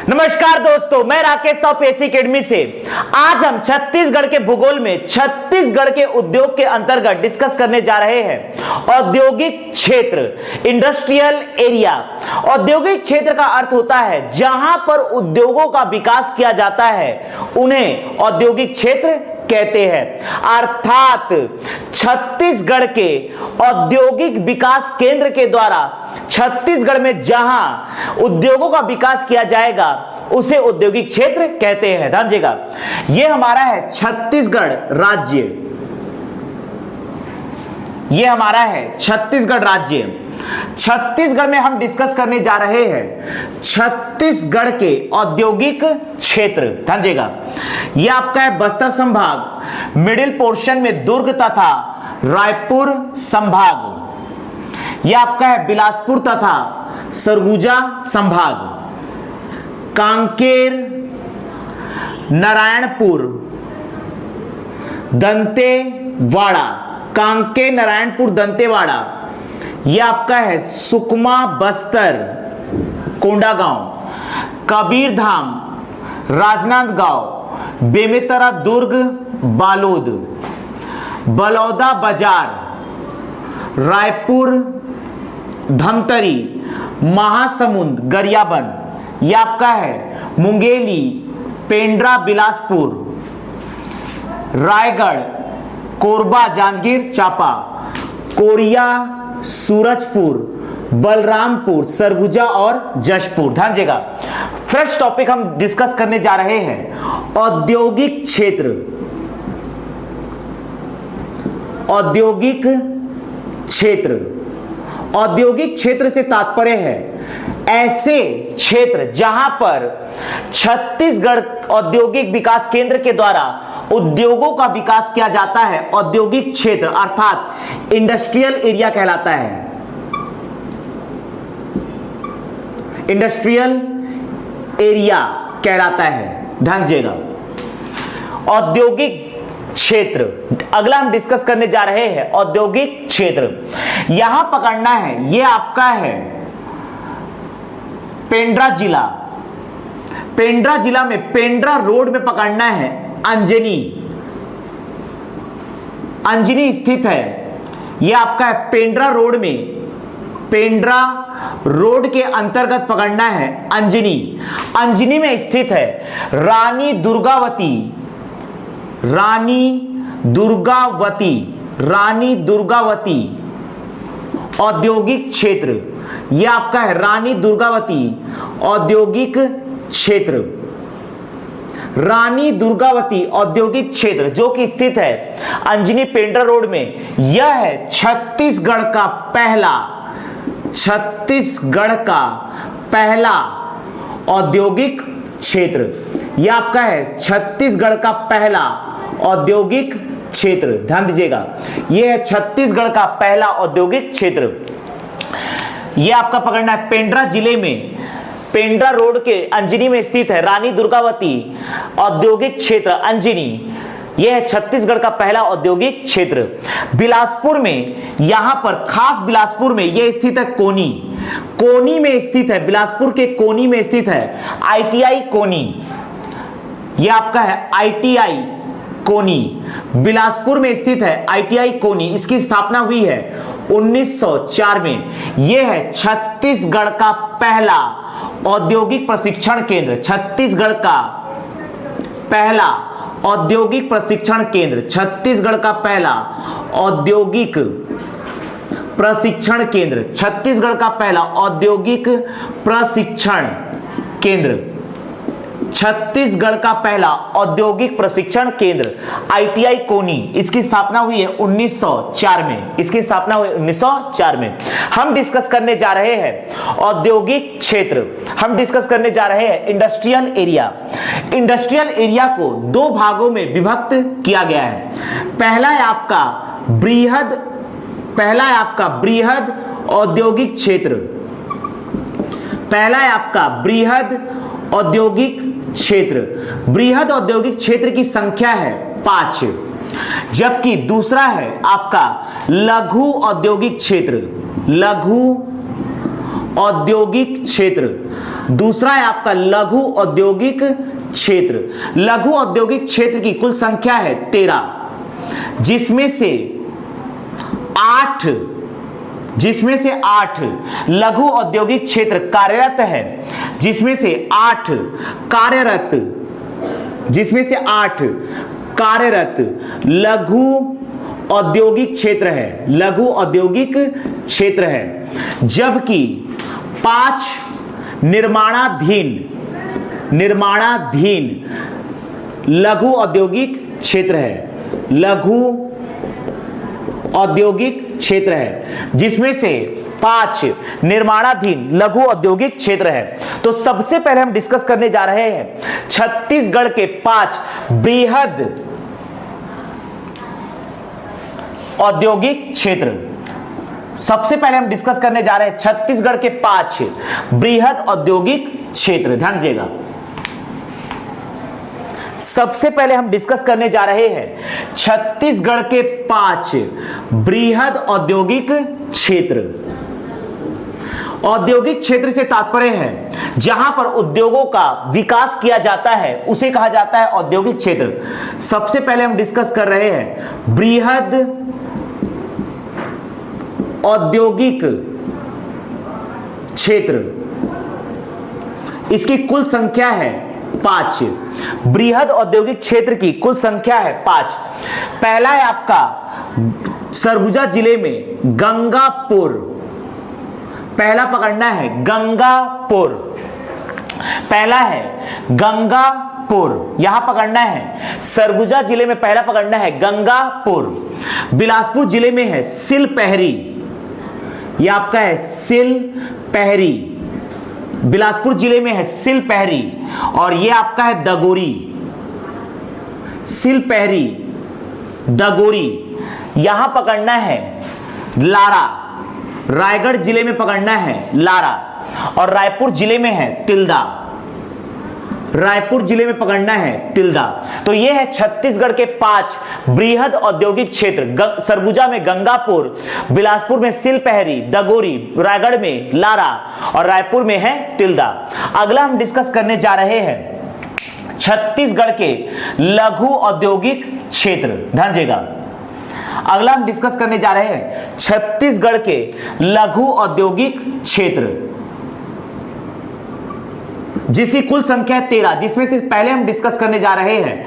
नमस्कार दोस्तों, मैं राकेश ऑफ एसी एकेडमी से। आज हम छत्तीसगढ़ के भूगोल में छत्तीसगढ़ के उद्योग के अंतर्गत डिस्कस करने जा रहे हैं औद्योगिक क्षेत्र, इंडस्ट्रियल एरिया। औद्योगिक क्षेत्र का अर्थ होता है जहां पर उद्योगों का विकास किया जाता है, उन्हें औद्योगिक क्षेत्र कहते हैं। अर्थात छत्तीसगढ़ के औद्योगिक विकास केंद्र के द्वारा छत्तीसगढ़ में जहां उद्योगों का विकास किया जाएगा उसे औद्योगिक क्षेत्र कहते हैं। ध्यान दीजिएगा, यह हमारा है छत्तीसगढ़ राज्य, यह हमारा है छत्तीसगढ़ राज्य। छत्तीसगढ़ में हम डिस्कस करने जा रहे हैं छत्तीसगढ़ के औद्योगिक क्षेत्र। ध्यान दीजिएगा, यह आपका है बस्तर संभाग, मिडिल पोर्शन में दुर्ग तथा रायपुर संभाग। यह आपका है बिलासपुर तथा सरगुजा संभाग, कांकेर, नारायणपुर, दंतेवाड़ा, कांकेर, नारायणपुर, दंतेवाड़ा। यह आपका है सुकमा, बस्तर, कोंडागांव, कबीरधाम, राजनांदगांव, बेमेतरा, दुर्ग, बालोद, बलौदा बाजार, रायपुर, धमतरी, महासमुंद, गरियाबंद। यह आपका है मुंगेली, पेंड्रा, बिलासपुर, रायगढ़, कोरबा, जांजगीर चांपा, कोरिया, सूरजपुर, बलरामपुर, सरगुजा और जशपुर। ध्यान दीजिएगा, फर्स्ट टॉपिक हम डिस्कस करने जा रहे हैं औद्योगिक क्षेत्र। औद्योगिक क्षेत्र, औद्योगिक क्षेत्र से तात्पर्य है ऐसे क्षेत्र जहां पर छत्तीसगढ़ औद्योगिक विकास केंद्र के द्वारा उद्योगों का विकास किया जाता है। औद्योगिक क्षेत्र अर्थात इंडस्ट्रियल एरिया कहलाता है। इंडस्ट्रियल एरिया कहलाता है। ध्यान दीजिएगा, औद्योगिक क्षेत्र अगला हम डिस्कस करने जा रहे हैं औद्योगिक क्षेत्र। यहां पकड़ना है, यह आपका है पेंड्रा जिला। पेंड्रा जिला में पेंड्रा रोड में पकड़ना है अंजनी। अंजनी स्थित है, यह आपका है पेंड्रा रोड में, पेंड्रा रोड के अंतर्गत पकड़ना है अंजनी। अंजनी में स्थित है रानी दुर्गावती, रानी दुर्गावती, रानी दुर्गावती औद्योगिक क्षेत्र। यह आपका है रानी दुर्गावती औद्योगिक क्षेत्र। रानी दुर्गावती औद्योगिक क्षेत्र जो कि स्थित है अंजनी पेंड्रा रोड में। यह है छत्तीसगढ़ का पहला, छत्तीसगढ़ का पहला औद्योगिक क्षेत्र। यह आपका है छत्तीसगढ़ का पहला औद्योगिक क्षेत्र। ध्यान दीजिएगा, यह है छत्तीसगढ़ का पहला औद्योगिक क्षेत्र। यह आपका पकड़ना है पेंड्रा जिले में, पेंड्रा रोड के अंजनी में स्थित है रानी दुर्गावती औद्योगिक क्षेत्र अंजनी। यह है छत्तीसगढ़ का पहला औद्योगिक क्षेत्र। बिलासपुर में, यहां पर खास बिलासपुर में यह स्थित है कोनी। कोनी में स्थित है, बिलासपुर के कोनी में स्थित है आईटीआई कोनी। यह आपका है आईटीआई कोनी, बिलासपुर में स्थित है आईटीआई कोनी। इसकी स्थापना हुई है 1904 में। यह है छत्तीसगढ़ का पहला औद्योगिक प्रशिक्षण केंद्र। छत्तीसगढ़ का पहला औद्योगिक प्रशिक्षण केंद्र, छत्तीसगढ़ का पहला औद्योगिक प्रशिक्षण केंद्र, छत्तीसगढ़ का पहला औद्योगिक प्रशिक्षण केंद्र, छत्तीसगढ़ का पहला औद्योगिक प्रशिक्षण केंद्र आईटीआई कोनी। इसकी स्थापना हुई है 1904 में। इसकी स्थापना हुई 1904 में। हम डिस्कस करने जा रहे हैं औद्योगिक क्षेत्र, हम डिस्कस करने जा रहे हैं इंडस्ट्रियल एरिया। इंडस्ट्रियल एरिया को दो भागों में विभक्त किया गया है। पहला है आपका बृहद, पहला है आपका बृहद औद्योगिक क्षेत्र। पहला है आपका बृहद औद्योगिक क्षेत्र। बृहद औद्योगिक क्षेत्र की संख्या है 5, जबकि दूसरा है आपका लघु औद्योगिक क्षेत्र। लघु औद्योगिक क्षेत्र दूसरा है आपका लघु औद्योगिक क्षेत्र। लघु औद्योगिक क्षेत्र की कुल संख्या है 13, जिसमें से 8 लघु औद्योगिक क्षेत्र कार्यरत है, जिसमें से 8 कार्यरत लघु औद्योगिक क्षेत्र है, लघु औद्योगिक क्षेत्र है, जबकि 5 निर्माणाधीन लघु औद्योगिक क्षेत्र है, लघु औद्योगिक क्षेत्र है, जिसमें से 5 निर्माणाधीन लघु औद्योगिक क्षेत्र है। तो सबसे पहले हम डिस्कस करने जा रहे हैं छत्तीसगढ़ के 5 बृहद औद्योगिक क्षेत्र। सबसे पहले हम डिस्कस करने जा रहे हैं छत्तीसगढ़ के 5 बृहद औद्योगिक क्षेत्र। ध्यान दीजिएगा, सबसे पहले हम डिस्कस करने जा रहे हैं छत्तीसगढ़ के 5 बृहद औद्योगिक क्षेत्र। औद्योगिक क्षेत्र से तात्पर्य है जहां पर उद्योगों का विकास किया जाता है, उसे कहा जाता है औद्योगिक क्षेत्र। सबसे पहले हम डिस्कस कर रहे हैं बृहद औद्योगिक क्षेत्र। इसकी कुल संख्या है 5। बृहद औद्योगिक क्षेत्र की कुल संख्या है 5। पहला है आपका सरगुजा जिले में गंगापुर। पहला पकड़ना है गंगापुर, पहला है गंगापुर, यहां पकड़ना है। सरगुजा जिले में पहला पकड़ना है गंगापुर। बिलासपुर जिले में है सिलपहरी, यह आपका है सिलपहरी। बिलासपुर जिले में है सिलपहरी, और यह आपका है दगोरी। सिलपहरी, दगोरी, यहां पकड़ना है लारा। रायगढ़ जिले में पकड़ना है लारा, और रायपुर जिले में है तिल्दा। रायपुर जिले में पकड़ना है तिल्दा। तो यह है छत्तीसगढ़ के 5 बृहद औद्योगिक क्षेत्र। सरगुजा में गंगापुर, बिलासपुर में सिलपहरी, दगोरी, रायगढ़ में लारा और रायपुर में है तिल्दा। अगला हम डिस्कस करने जा रहे हैं छत्तीसगढ़ के लघु औद्योगिक क्षेत्र। ध्यान दीजिएगा, अगला हम डिस्कस करने जा रहे हैं छत्तीसगढ़ के लघु औद्योगिक क्षेत्र, जिसकी कुल संख्या है 13, जिसमें से पहले हम डिस्कस करने जा रहे हैं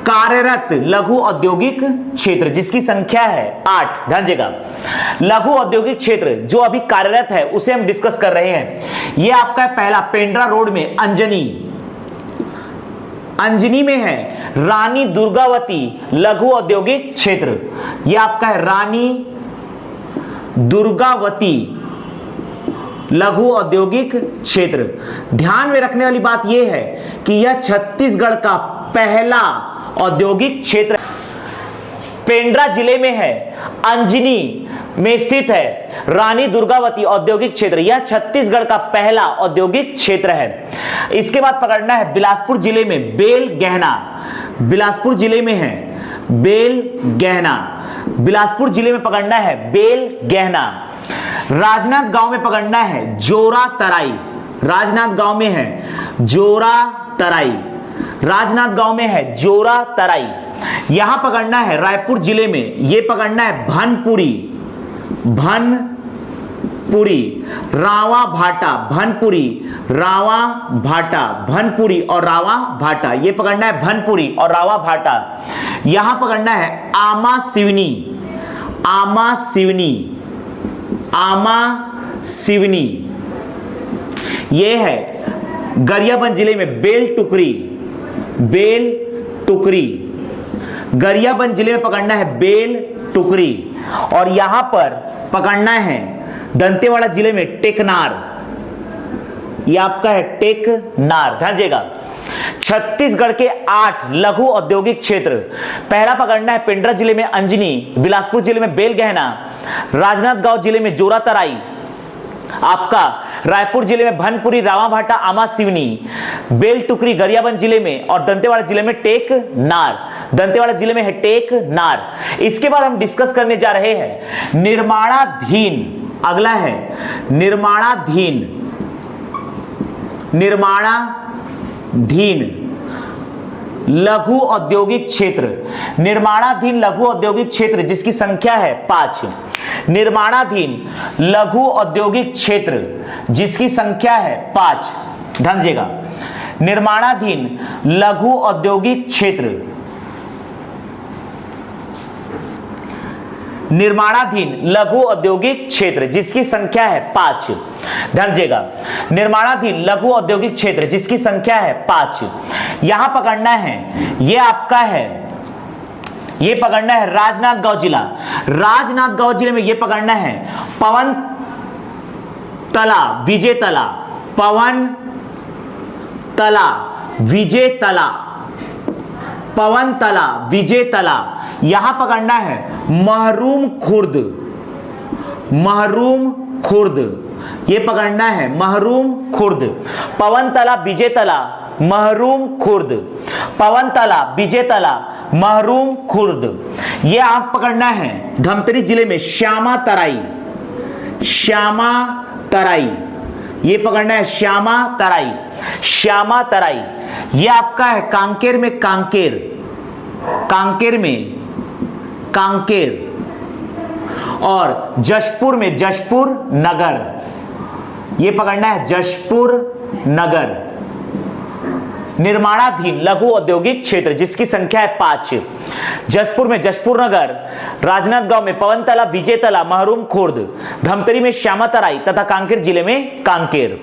कार्यरत लघु औद्योगिक क्षेत्र, जिसकी संख्या है 8। ध्यान दीजिएगा, लघु औद्योगिक क्षेत्र जो अभी कार्यरत है उसे हम डिस्कस कर रहे हैं। यह आपका है पहला पेंड्रा रोड में अंजनी में है रानी दुर्गावती लघु औद्योगिक क्षेत्र। यह आपका है रानी दुर्गावती लघु औद्योगिक क्षेत्र। ध्यान में रखने वाली बात यह है कि यह छत्तीसगढ़ का पहला औद्योगिक क्षेत्र पेंड्रा जिले में है, अंजनी में स्थित है रानी दुर्गावती औद्योगिक क्षेत्र। यह छत्तीसगढ़ का पहला औद्योगिक क्षेत्र है। इसके बाद पकड़ना है बिलासपुर जिले में बेल गहना। बिलासपुर जिले में है बेल गहना। बिलासपुर जिले में पकड़ना है बेल गहना। राजनांदगांव में पकड़ना है जोरा तराई। राजनांदगांव में है जोरा तराई। राजनांदगांव में है जोरा तराई। यहां पकड़ना है रायपुर जिले में, यह पकड़ना है भनपुरी। भनपुरी, रावा भाटा, भनपुरी, रावा भाटा, भनपुरी और रावा भाटा, यह पकड़ना है भनपुरी और रावा भाटा। यहां पकड़ना है आमा सिवनी। आमा सिवनी, आमा सिवनी, यह है गरियाबंद जिले में बेल टुकरी। बेल टुकरी, गरियाबंद जिले में पकड़ना है बेल टुकरी। और यहां पर पकड़ना है दंतेवाड़ा जिले में टेकनार। यह आपका है टेकनार। ध्यान दीजिएगा, छत्तीसगढ़ के 8 लघु औद्योगिक क्षेत्र। पहला पकड़ना है पेंड्रा जिले में अंजनी, बिलासपुर जिले में बेल गहना, राजनांदगांव जिले में जोरा तराई, आपका रायपुर जिले में भनपुरी, रावा भाटा, आमा सिवनी, बेल टुकरी गरियाबंद जिले में, और दंतेवाड़ा जिले में टेकनार। दंतेवाड़ा जिले में है टेकनार। इसके बाद हम डिस्कस करने जा रहे हैं निर्माणाधीन। अगला है निर्माणाधीन निर्माणाधीन लघु औद्योगिक क्षेत्र, निर्माणाधीन लघु औद्योगिक क्षेत्र जिसकी संख्या है 5। निर्माणाधीन लघु औद्योगिक क्षेत्र जिसकी संख्या है 5। ध्यान दीजिएगा, निर्माणाधीन लघु औद्योगिक क्षेत्र, निर्माणाधीन लघु औद्योगिक क्षेत्र जिसकी संख्या है 5। ध्यान दीजिएगा, निर्माणाधीन लघु औद्योगिक क्षेत्र जिसकी संख्या है 5। यहां पकड़ना है, ये आपका है, ये पकड़ना है राजनांदगांव जिला। राजनांदगांव जिले में ये पकड़ना है पवन तला विजय तला, पवन तला विजय तला, पवन तला विजय तला। यहां पकड़ना है महरूम खुर्द, महरूम खुर्द, ये पकड़ना है महरूम खुर्द, पवन तला विजय तला, महरूम खुर्द, पवन तला विजय तला, महरूम खुर्द। ये आप पकड़ना है धमतरी जिले में श्यामा तराई, श्यामा तराई, ये पकड़ना है श्यामा तराई, श्यामा तराई। ये आपका है कांकेर में कांकेर, कांकेर में कांकेर, और जशपुर में जशपुर नगर, ये पकड़ना है जशपुर नगर। निर्माणाधीन लघु औद्योगिक क्षेत्र जिसकी संख्या है 5। जशपुर में जशपुर नगर, राजनांदगांव में पवन तला विजय तला, महरूम खुर्द, धमतरी में श्यामा तराई तथा कांकेर जिले में कांकेर।